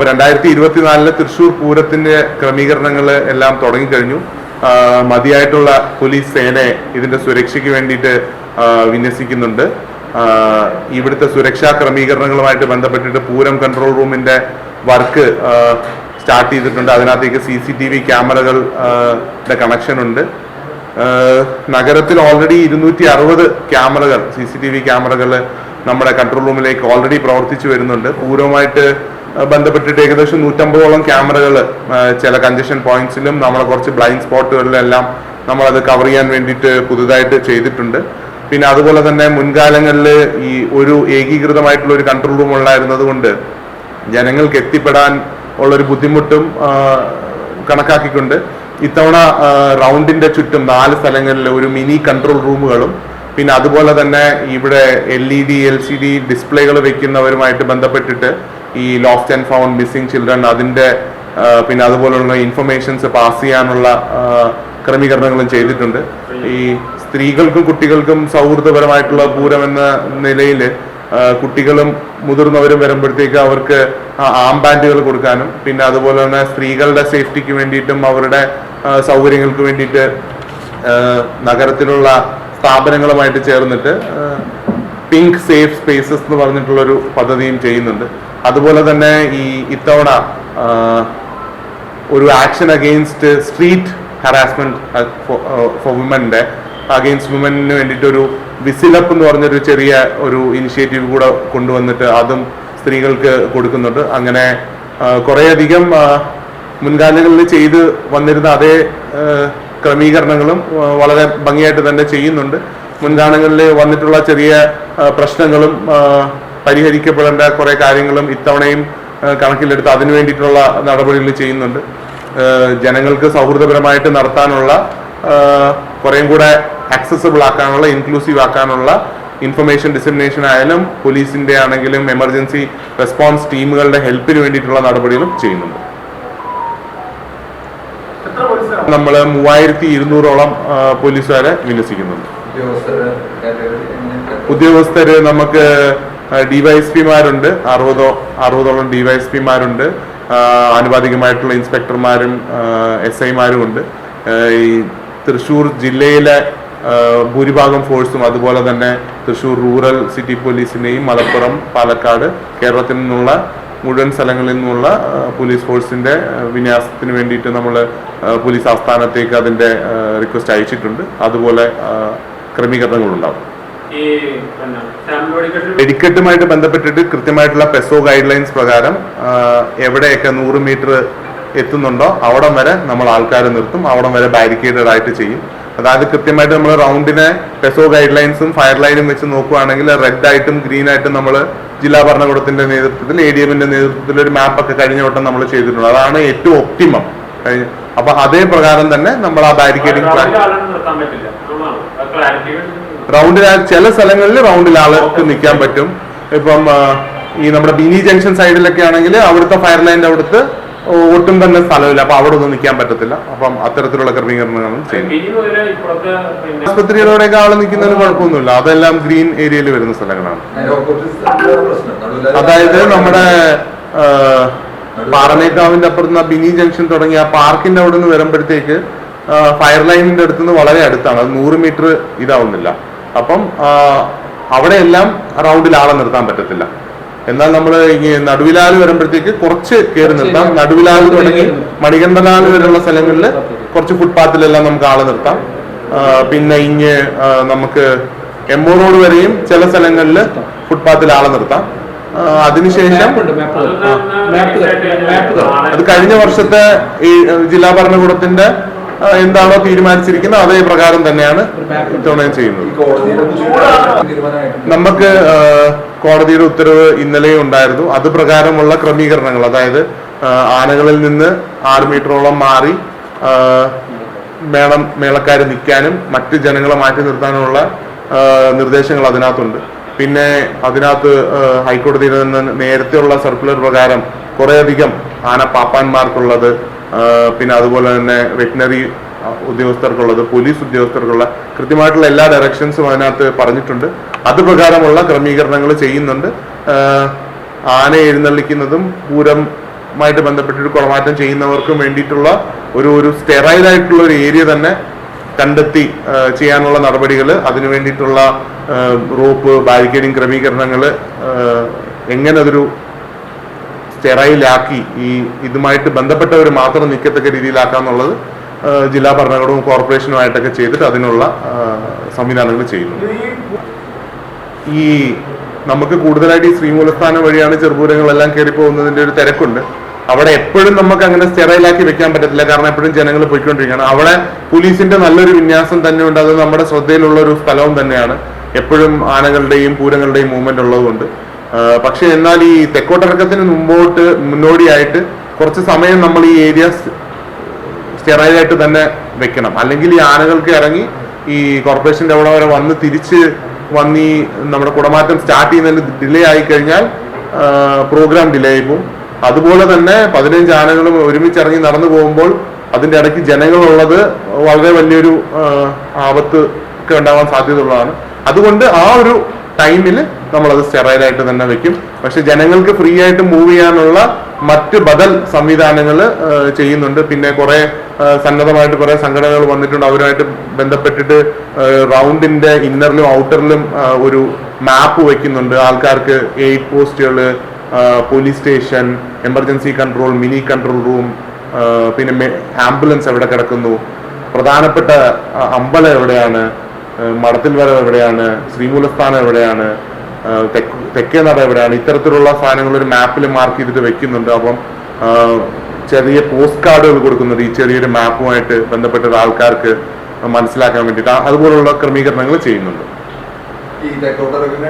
2024 തൃശൂർ പൂരത്തിന്റെ ക്രമീകരണങ്ങൾ എല്ലാം തുടങ്ങിക്കഴിഞ്ഞു. മതിയായിട്ടുള്ള പോലീസ് സേനയെ ഇതിന്റെ സുരക്ഷയ്ക്ക് വേണ്ടിയിട്ട് വിന്യസിക്കുന്നുണ്ട്. ഇവിടുത്തെ സുരക്ഷാ ക്രമീകരണങ്ങളുമായിട്ട് ബന്ധപ്പെട്ടിട്ട് പൂരം കൺട്രോൾ റൂമിന്റെ വർക്ക് സ്റ്റാർട്ട് ചെയ്തിട്ടുണ്ട്. അതിനകത്തേക്ക് CCTV ക്യാമറകളുടെ കണക്ഷൻ ഉണ്ട്. നഗരത്തിൽ ഓൾറെഡി 260 ക്യാമറകൾ, CCTV ക്യാമറകൾ നമ്മുടെ കൺട്രോൾ റൂമിലേക്ക് ഓൾറെഡി പ്രവർത്തിച്ചു വരുന്നുണ്ട്. പൂരവുമായിട്ട് ബന്ധപ്പെട്ടിട്ട് ഏകദേശം 150ഓളം ക്യാമറകൾ ചില കൺജഷൻ പോയിന്റ്സിലും നമ്മളെ കുറച്ച് ബ്ലൈൻഡ് സ്പോട്ടുകളിലെല്ലാം നമ്മളത് കവർ ചെയ്യാൻ വേണ്ടിയിട്ട് പുതുതായിട്ട് ചെയ്തിട്ടുണ്ട്. പിന്നെ അതുപോലെ തന്നെ മുൻകാലങ്ങളിൽ ഈ ഒരു ഏകീകൃതമായിട്ടുള്ള ഒരു കൺട്രോൾ റൂം ഉണ്ടായിരുന്നത് കൊണ്ട് ജനങ്ങൾക്ക് എത്തിപ്പെടാൻ ഉള്ളൊരു ബുദ്ധിമുട്ടും കണക്കാക്കിക്കൊണ്ട് ഇത്തവണ റൗണ്ടിന്റെ ചുറ്റും 4 സ്ഥലങ്ങളിൽ ഒരു മിനി കൺട്രോൾ റൂമുകളും പിന്നെ അതുപോലെ തന്നെ ഇവിടെ LED LCD ഡിസ്പ്ലേകൾ വെക്കുന്നവരുമായിട്ട് ബന്ധപ്പെട്ടിട്ട് ഈ lost and found missing children അതിന്റെ പിന്നെ അതുപോലുള്ള ഇൻഫർമേഷൻസ് പാസ് ചെയ്യാനുള്ള ക്രമീകരണങ്ങളും ചെയ്തിട്ടുണ്ട്. ഈ സ്ത്രീകൾക്കും കുട്ടികൾക്കും സൗഹൃദപരമായിട്ടുള്ള പൂരം എന്ന നിലയിൽ കുട്ടികളും മുതിർന്നവരും വരുമ്പോഴത്തേക്ക് അവർക്ക് ആംബാൻഡുകൾ കൊടുക്കാനും പിന്നെ അതുപോലെ തന്നെ സ്ത്രീകളുടെ സേഫ്റ്റിക്ക് വേണ്ടിയിട്ടും അവരുടെ സൗകര്യങ്ങൾക്ക് വേണ്ടിയിട്ട് നഗരത്തിലുള്ള സ്ഥാപനങ്ങളുമായിട്ട് ചേർന്നിട്ട് പിങ്ക് സേഫ് സ്പേസസ് എന്ന് പറഞ്ഞിട്ടുള്ളൊരു പദ്ധതിയും ചെയ്യുന്നുണ്ട്. അതുപോലെ തന്നെ ഈ ഇത്തവണ ഒരു action against street harassment for വുമന്റെ അഗെയിൻസ്റ്റ് വുമന് വേണ്ടിയിട്ടൊരു വിസിലപ്പ് എന്ന് പറഞ്ഞൊരു ചെറിയ ഒരു ഇനിഷ്യേറ്റീവ് കൂടെ കൊണ്ടുവന്നിട്ട് അതും സ്ത്രീകൾക്ക് കൊടുക്കുന്നുണ്ട്. അങ്ങനെ കുറേയധികം മുൻകാലങ്ങളിൽ ചെയ്ത് വന്നിരുന്ന അതേ ക്രമീകരണങ്ങളും വളരെ ഭംഗിയായിട്ട് തന്നെ ചെയ്യുന്നുണ്ട്. മുൻകാലങ്ങളിൽ വന്നിട്ടുള്ള ചെറിയ പ്രശ്നങ്ങളും പരിഹരിക്കപ്പെടേണ്ട കുറെ കാര്യങ്ങളും ഇത്തവണയും കണക്കിലെടുത്ത് അതിനു വേണ്ടിയിട്ടുള്ള നടപടികൾ ചെയ്യുന്നുണ്ട്. ജനങ്ങൾക്ക് സൗഹൃദപരമായിട്ട് നടത്താനുള്ള കുറേയും കൂടെ ആക്സസിബിൾ ആക്കാനുള്ള ഇൻക്ലൂസീവ് ആക്കാനുള്ള ഇൻഫർമേഷൻ ഡിസമിനേഷൻ ആയാലും പോലീസിന്റെ ആണെങ്കിലും എമർജൻസി റെസ്പോൺസ് ടീമുകളുടെ ഹെൽപ്പിന് വേണ്ടിയിട്ടുള്ള നടപടികളും ചെയ്യുന്നുണ്ട്. നമ്മൾ 3200ഓളം പോലീസുകാരെ വിന്യസിക്കുന്നുണ്ട്. ഉദ്യോഗസ്ഥര് നമുക്ക് DYSPമാരുണ്ട്, 60ഓളം DYSPമാരുണ്ട്, ആനുപാതികമായിട്ടുള്ള ഇൻസ്പെക്ടർമാരും SIമാരും ഉണ്ട്. ഈ തൃശ്ശൂർ ജില്ലയിലെ ഭൂരിഭാഗം ഫോഴ്സും അതുപോലെ തന്നെ തൃശ്ശൂർ റൂറൽ സിറ്റി പോലീസിനെയും മലപ്പുറം പാലക്കാട് കേരളത്തിൽ നിന്നുള്ള മുഴുവൻ സ്ഥലങ്ങളിൽ നിന്നുള്ള പോലീസ് ഫോഴ്സിന്റെ വിന്യാസത്തിന് വേണ്ടിയിട്ട് നമ്മൾ പോലീസ് ആസ്ഥാനത്തേക്ക് അതിന്റെ റിക്വസ്റ്റ് അയച്ചിട്ടുണ്ട്. അതുപോലെ ക്രമീകരണങ്ങളുണ്ടാവും. വെടിക്കെട്ടുമായിട്ട് ബന്ധപ്പെട്ടിട്ട് കൃത്യമായിട്ടുള്ള പെസോ ഗൈഡ് ലൈൻസ് പ്രകാരം എവിടെയൊക്കെ 100 മീറ്റർ എത്തുന്നുണ്ടോ അവിടം വരെ നമ്മൾ ആൾക്കാരെ നിർത്തും, അവിടം വരെ ബാരിക്കേഡഡ് ആയിട്ട് ചെയ്യും. അതായത് കൃത്യമായിട്ട് നമ്മൾ റൗണ്ടിനെ പെസോ ഗൈഡ് ലൈൻസും ഫയർ ലൈനും വെച്ച് നോക്കുകയാണെങ്കിൽ റെഡ് ആയിട്ടും ഗ്രീൻ ആയിട്ടും നമ്മൾ ജില്ലാ ഭരണകൂടത്തിന്റെ നേതൃത്വത്തിൽ ADMന്റെ നേതൃത്വത്തിൽ ഒരു മാപ്പൊക്കെ കഴിഞ്ഞ വട്ടം നമ്മൾ ചെയ്തിട്ടുണ്ട്. അതാണ് ഏറ്റവും ഒപ്റ്റിമം. അപ്പൊ അതേ പ്രകാരം തന്നെ നമ്മൾ ആ ബാരിക്കേഡിംഗ് പ്ലാൻ റൗണ്ടിൽ ചില സ്ഥലങ്ങളിൽ റൗണ്ടിൽ ആൾക്ക് നിൽക്കാൻ പറ്റും. ഇപ്പം ഈ നമ്മുടെ ബിനി ജംഗ്ഷൻ സൈഡിലൊക്കെ ആണെങ്കിൽ അവിടുത്തെ ഫയർ ലൈനിന്റെ അവിടുത്തെ ഒട്ടും തന്നെ സ്ഥലമില്ല, അപ്പൊ അവിടെ ഒന്നും നിൽക്കാൻ പറ്റത്തില്ല. അപ്പം അത്തരത്തിലുള്ള ക്രമീകരണങ്ങളും ചെയ്യുന്നു. ആസ്പത്രിയിലൂടെയൊക്കെ ആള് നിൽക്കുന്നതിന് കുഴപ്പമൊന്നുമില്ല, അതെല്ലാം ഗ്രീൻ ഏരിയയിൽ വരുന്ന സ്ഥലങ്ങളാണ്. അതായത് നമ്മുടെ പാറമേക്കാവിന്റെ അപ്പുറത്ത് ബിനി ജംഗ്ഷൻ തുടങ്ങിയ പാർക്കിന്റെ അവിടെ നിന്ന് വരുമ്പോഴത്തേക്ക് ഫയർ ലൈനിന്റെ അടുത്തുനിന്ന് വളരെ അടുത്താണ്, അത് 100 മീറ്റർ ഇതാവുന്നില്ല. അപ്പം അവിടെയെല്ലാം റൗണ്ടിൽ ആളെ നിർത്താൻ പറ്റത്തില്ല. എന്നാൽ നമ്മൾ ഈ നടുവിലാല് വരുമ്പോഴത്തേക്ക് കുറച്ച് കയറി നിർത്താം. നടുവിലാല് തുടങ്ങി മണികണ്ഠലാല് വരെയുള്ള സ്ഥലങ്ങളിൽ കുറച്ച് ഫുട്പാത്തിലെല്ലാം നമുക്ക് ആളെ നിർത്താം. പിന്നെ നമുക്ക് MO റോഡ് വരെയും ചില സ്ഥലങ്ങളിൽ ഫുട്പാത്തിൽ ആളെ നിർത്താം. അതിനുശേഷം അത് കഴിഞ്ഞ വർഷത്തെ ഈ ജില്ലാ ഭരണകൂടത്തിന്റെ എന്താണോ തീരുമാനിച്ചിരിക്കുന്നത് അതേ പ്രകാരം തന്നെയാണ് ഇത്തവണയും ചെയ്യുന്നത്. നമുക്ക് കോടതിയുടെ ഉത്തരവ് ഇന്നലെ ഉണ്ടായിരുന്നു. അത് പ്രകാരമുള്ള ക്രമീകരണങ്ങൾ, അതായത് ആനകളിൽ നിന്ന് 6 മീറ്ററോളം മാറി മേളക്കാർ നിൽക്കാനും മറ്റ് ജനങ്ങളെ മാറ്റി നിർത്താനുമുള്ള നിർദ്ദേശങ്ങൾ അതിനകത്തുണ്ട്. പിന്നെ അതിനകത്ത് ഹൈക്കോടതിയിൽ നിന്ന് നേരത്തെയുള്ള സർക്കുലർ പ്രകാരം കുറേയധികം ആന പാപ്പാന്മാർക്കുള്ളത്, പിന്നെ അതുപോലെ തന്നെ വെറ്റിനറി ഉദ്യോഗസ്ഥർക്കുള്ളത്, പോലീസ് ഉദ്യോഗസ്ഥർക്കുള്ള കൃത്യമായിട്ടുള്ള എല്ലാ ഡയറക്ഷൻസും അതിനകത്ത് പറഞ്ഞിട്ടുണ്ട്. അത് പ്രകാരമുള്ള ക്രമീകരണങ്ങൾ ചെയ്യുന്നുണ്ട്. ആന എഴുന്നള്ളിക്കുന്നതും പൂരം മായിട്ട് ബന്ധപ്പെട്ടിട്ട് കുളമാറ്റം ചെയ്യുന്നവർക്കും വേണ്ടിയിട്ടുള്ള ഒരു സ്റ്റെറൈൽ ആയിട്ടുള്ള ഒരു ഏരിയ തന്നെ കണ്ടെത്തി ചെയ്യാനുള്ള നടപടികൾ, അതിനു വേണ്ടിയിട്ടുള്ള റോപ്പ് ബാരിക്കേഡിംഗ് ക്രമീകരണങ്ങൾ എങ്ങനെ അതൊരു സ്റ്റെറൈലാക്കി ഇതുമായിട്ട് ബന്ധപ്പെട്ടവർ മാത്രം നിൽക്കത്തക്ക രീതിയിലാക്കാന്നുള്ളത് ജില്ലാ ഭരണകൂടവും കോർപ്പറേഷനുമായിട്ടൊക്കെ ചെയ്തിട്ട് അതിനുള്ള സംവിധാനങ്ങൾ ചെയ്യുന്നു. ഈ നമുക്ക് കൂടുതലായിട്ട് ഈ ശ്രീമൂലസ്ഥാനം വഴിയാണ് ചെറുപൂരങ്ങളെല്ലാം കയറി പോകുന്നതിന്റെ ഒരു തിരക്കുണ്ട്. അവിടെ എപ്പോഴും നമുക്ക് അങ്ങനെ സ്റ്റെറൈലാക്കി വെക്കാൻ പറ്റത്തില്ല, കാരണം എപ്പോഴും ജനങ്ങൾ പോയിക്കൊണ്ടിരിക്കുകയാണ്. അവിടെ പോലീസിന്റെ നല്ലൊരു വിന്യാസം തന്നെയുണ്ട്, അത് നമ്മുടെ ശ്രദ്ധയിലുള്ള ഒരു സ്ഥലവും തന്നെയാണ്. എപ്പോഴും ആനകളുടെയും പൂരങ്ങളുടെയും മൂവ്മെന്റ് ഉള്ളതുകൊണ്ട്. പക്ഷെ എന്നാൽ ഈ തെക്കോട്ടിറക്കത്തിന് മുന്നോടിയായിട്ട് കുറച്ച് സമയം നമ്മൾ ഈ ഏരിയ സ്റ്റെറൈലായിട്ട് തന്നെ വെക്കണം. അല്ലെങ്കിൽ ഈ ആനകൾക്ക് ഇറങ്ങി ഈ കോർപ്പറേഷന്റെ അവിടെ വരെ വന്ന് തിരിച്ച് ഈ നമ്മുടെ കുടമാറ്റം സ്റ്റാർട്ട് ചെയ്യുന്നതിന് ഡിലേ ആയി കഴിഞ്ഞാൽ പ്രോഗ്രാം ഡിലേ ആയി പോകും. അതുപോലെ തന്നെ 15 ആനകളും ഒരുമിച്ചിറങ്ങി നടന്നു പോകുമ്പോൾ അതിന്റെ ഇടയ്ക്ക് ജനങ്ങളുള്ളത് വളരെ വലിയൊരു ആപത്ത് ഒക്കെ ഉണ്ടാവാൻ സാധ്യതയുള്ളതാണ്. അതുകൊണ്ട് ആ ഒരു ടൈമിൽ നമ്മളത് സ്റ്റെറൈലായിട്ട് തന്നെ വെക്കും. പക്ഷെ ജനങ്ങൾക്ക് ഫ്രീ ആയിട്ട് മൂവ് ചെയ്യാനുള്ള മറ്റ് ബദൽ സംവിധാനങ്ങൾ ചെയ്യുന്നുണ്ട്. പിന്നെ കുറെ സന്നദ്ധമായിട്ട് കുറെ സംഘടനകൾ വന്നിട്ടുണ്ട്. അവരുമായിട്ട് ബന്ധപ്പെട്ടിട്ട് റൗണ്ടിന്റെ ഇന്നറിലും ഔട്ടറിലും ഒരു മാപ്പ് വെക്കുന്നുണ്ട്. ആൾക്കാർക്ക് എയ്ഡ് പോസ്റ്റുകൾ, police station, emergency control, mini control room, പിന്നെ ആംബുലൻസ് എവിടെ കിടക്കുന്നു, പ്രധാനപ്പെട്ട അമ്പലം എവിടെയാണ്, മടത്തിൽ വരം എവിടെയാണ്, ശ്രീമൂലസ്ഥാനം എവിടെയാണ്, തെക്കേ നട എവിടെയാണ്, ഇത്തരത്തിലുള്ള സാധനങ്ങൾ ഒരു മാപ്പിൽ മാർക്ക് ചെയ്തിട്ട് വെക്കുന്നുണ്ട്. അപ്പം ചെറിയ പോസ്റ്റ് കാർഡുകൾ കൊടുക്കുന്നുണ്ട് ഈ ചെറിയൊരു മാപ്പുമായിട്ട് ബന്ധപ്പെട്ട ആൾക്കാർക്ക് മനസ്സിലാക്കാൻ വേണ്ടിയിട്ട്. അതുപോലുള്ള ക്രമീകരണങ്ങൾ ചെയ്യുന്നുണ്ട്. ഈ തെക്കോട്ടിറക്കുന്ന